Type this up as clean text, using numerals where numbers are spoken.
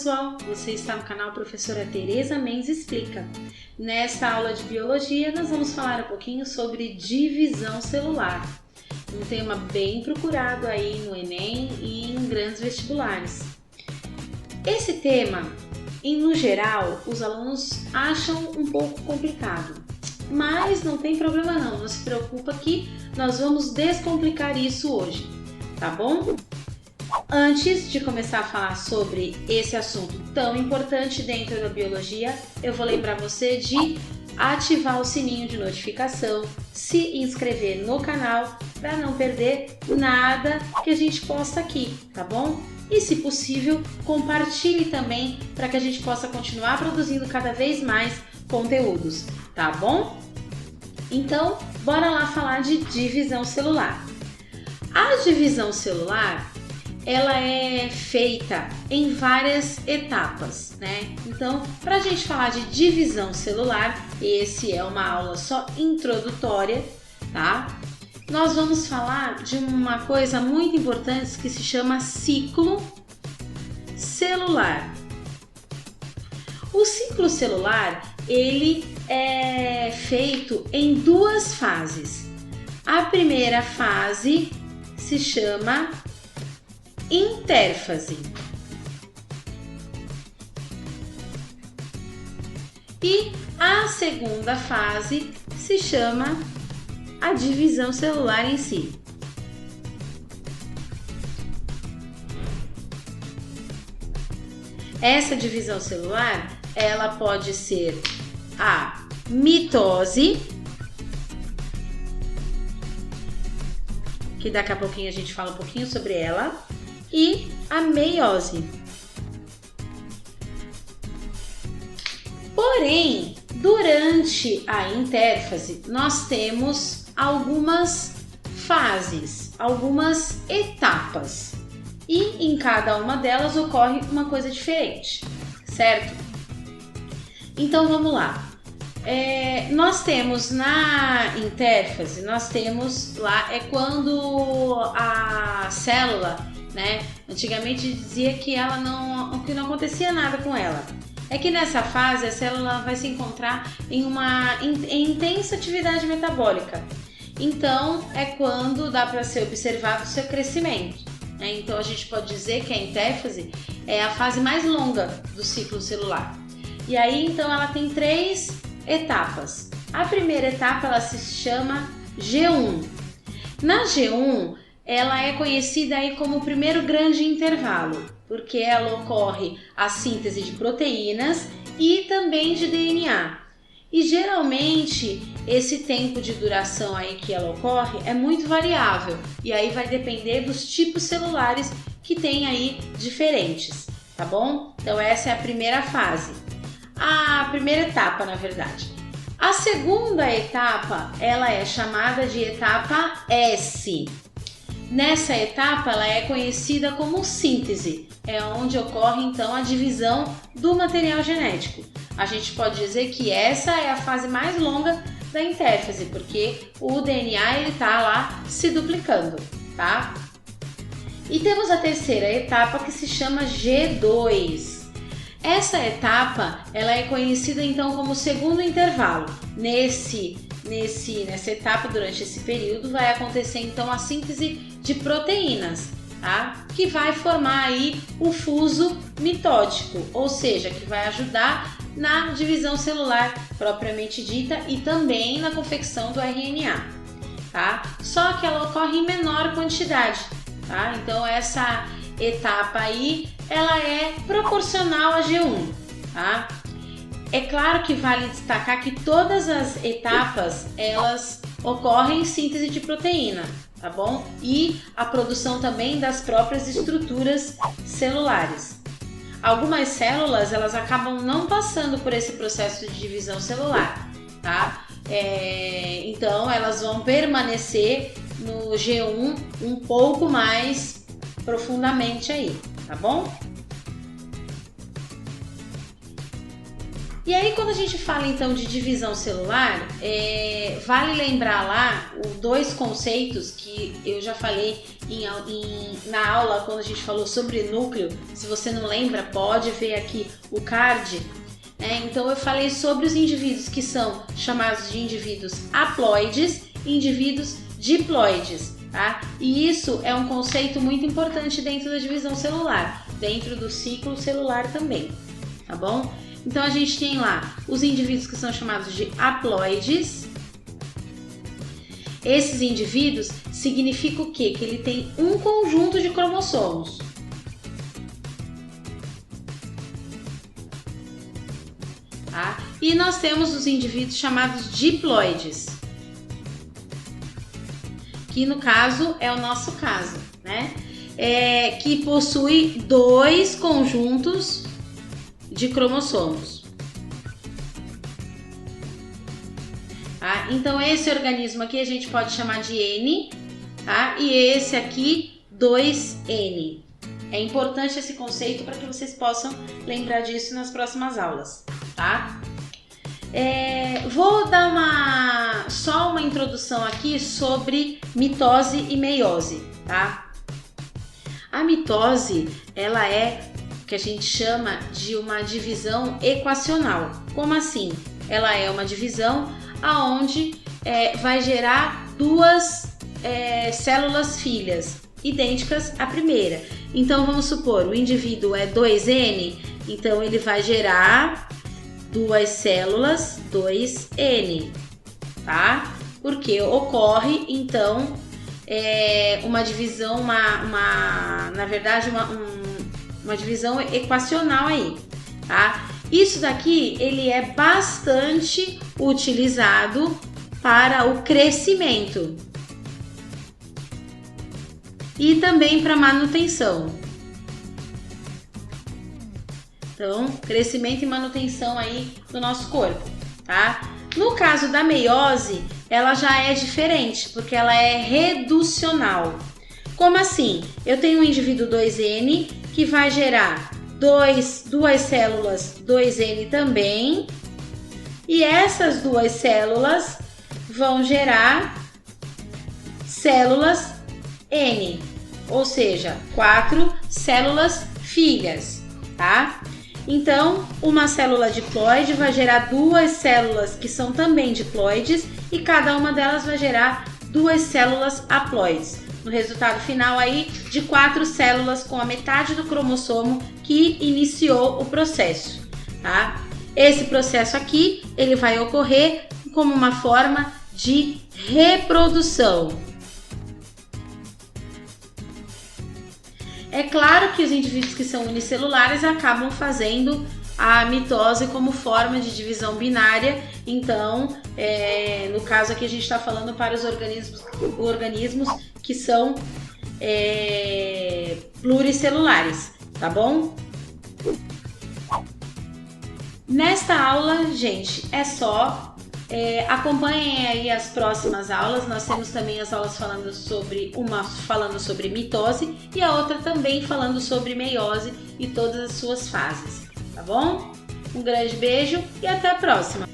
pessoal, você está no canal Professora Tereza Mendes Explica. Nesta aula de Biologia nós vamos falar um pouquinho sobre divisão celular, um tema bem procurado aí no Enem e em grandes vestibulares. Esse tema, no geral, os alunos acham um pouco complicado, mas não tem problema não se preocupa que nós vamos descomplicar isso hoje, tá bom? Antes de começar a falar sobre esse assunto tão importante dentro da biologia, eu vou lembrar você de ativar o sininho de notificação, se inscrever no canal para não perder nada que a gente posta aqui, tá bom? E se possível, compartilhe também para que a gente possa continuar produzindo cada vez mais conteúdos, tá bom? Então, bora lá falar de divisão celular. A divisão celular ela é feita em várias etapas, né? Então, para a gente falar de divisão celular, esse é uma aula só introdutória, tá? Nós vamos falar de uma coisa muito importante que se chama ciclo celular. O ciclo celular, ele é feito em duas fases. A primeira fase se chama intérfase. E a segunda fase se chama a divisão celular em si. Essa divisão celular, ela pode ser a mitose, que daqui a pouquinho a gente fala um pouquinho sobre ela, e a meiose. Porém, durante a intérfase, nós temos algumas fases, algumas etapas, e em cada uma delas ocorre uma coisa diferente, certo? Então vamos lá. Nós temos na intérfase, nós temos lá, é quando a célula, né? Antigamente dizia que que não acontecia nada com ela. É que nessa fase a célula vai se encontrar em intensa atividade metabólica. Então é quando dá para ser observado o seu crescimento, né? Então a gente pode dizer que a intérfase é a fase mais longa do ciclo celular. E aí então ela tem três etapas. A primeira etapa ela se chama G1. Na G1 ela é conhecida aí como o primeiro grande intervalo, porque ela ocorre a síntese de proteínas e também de DNA. E geralmente esse tempo de duração aí que ela ocorre é muito variável, e aí vai depender dos tipos celulares que tem aí diferentes, tá bom? Então essa é a primeira fase, a primeira etapa, na verdade. A segunda etapa, ela é chamada de etapa S. Nessa etapa, ela é conhecida como síntese, é onde ocorre então a divisão do material genético. A gente pode dizer que essa é a fase mais longa da intérfase, porque o DNA ele tá lá se duplicando, tá? E temos a terceira etapa que se chama G2. Essa etapa, ela é conhecida então como segundo intervalo. Nessa etapa, durante esse período, vai acontecer então a síntese de proteínas, tá? Que vai formar aí o fuso mitótico, ou seja, que vai ajudar na divisão celular propriamente dita e também na confecção do RNA, tá? Só que ela ocorre em menor quantidade, tá? Então essa etapa aí, ela é proporcional a G1, tá? É claro que vale destacar que todas as etapas, elas ocorrem em síntese de proteína, tá bom? E a produção também das próprias estruturas celulares. Algumas células, elas acabam não passando por esse processo de divisão celular, tá? Então, elas vão permanecer no G1 um pouco mais profundamente aí, tá bom? E aí, quando a gente fala então de divisão celular, vale lembrar lá dois conceitos que eu já falei na aula quando a gente falou sobre núcleo. Se você não lembra, pode ver aqui o card. Então eu falei sobre os indivíduos que são chamados de indivíduos haploides e indivíduos diploides. Tá? E isso é um conceito muito importante dentro da divisão celular, dentro do ciclo celular também, tá bom? Então a gente tem lá os indivíduos que são chamados de haploides. Esses indivíduos significa o quê? Que ele tem um conjunto de cromossomos. Tá? E nós temos os indivíduos chamados diploides, que no caso é o nosso caso, né? Que possui dois conjuntos de cromossomos. Tá? Então esse organismo aqui a gente pode chamar de N, tá? E esse aqui 2N. É importante esse conceito para que vocês possam lembrar disso nas próximas aulas, tá? Vou dar só uma introdução aqui sobre mitose e meiose, tá? A mitose, ela é o que a gente chama de uma divisão equacional. Como assim? Ela é uma divisão aonde vai gerar duas células filhas idênticas à primeira. Então vamos supor, o indivíduo é 2N, então ele vai gerar duas células 2N, tá? Porque ocorre então uma divisão, na verdade uma divisão equacional aí, tá? Isso daqui ele é bastante utilizado para o crescimento e também para manutenção. Então, crescimento e manutenção aí do nosso corpo, tá? No caso da meiose, ela já é diferente, porque ela é reducional. Como assim? Eu tenho um indivíduo 2N que vai gerar duas células 2N também, e essas duas células vão gerar células N, ou seja, 4 células filhas, tá? Então, uma célula diploide vai gerar duas células que são também diploides e cada uma delas vai gerar duas células haploides. No resultado final aí de 4 células com a metade do cromossomo que iniciou o processo, tá? Esse processo aqui, ele vai ocorrer como uma forma de reprodução. É claro que os indivíduos que são unicelulares acabam fazendo a mitose como forma de divisão binária. Então, no caso aqui a gente está falando para os organismos que são pluricelulares, tá bom? Nesta aula, gente, é só. Acompanhem aí as próximas aulas. Nós temos também as aulas falando sobre mitose e a outra também falando sobre meiose e todas as suas fases, tá bom? Um grande beijo e até a próxima!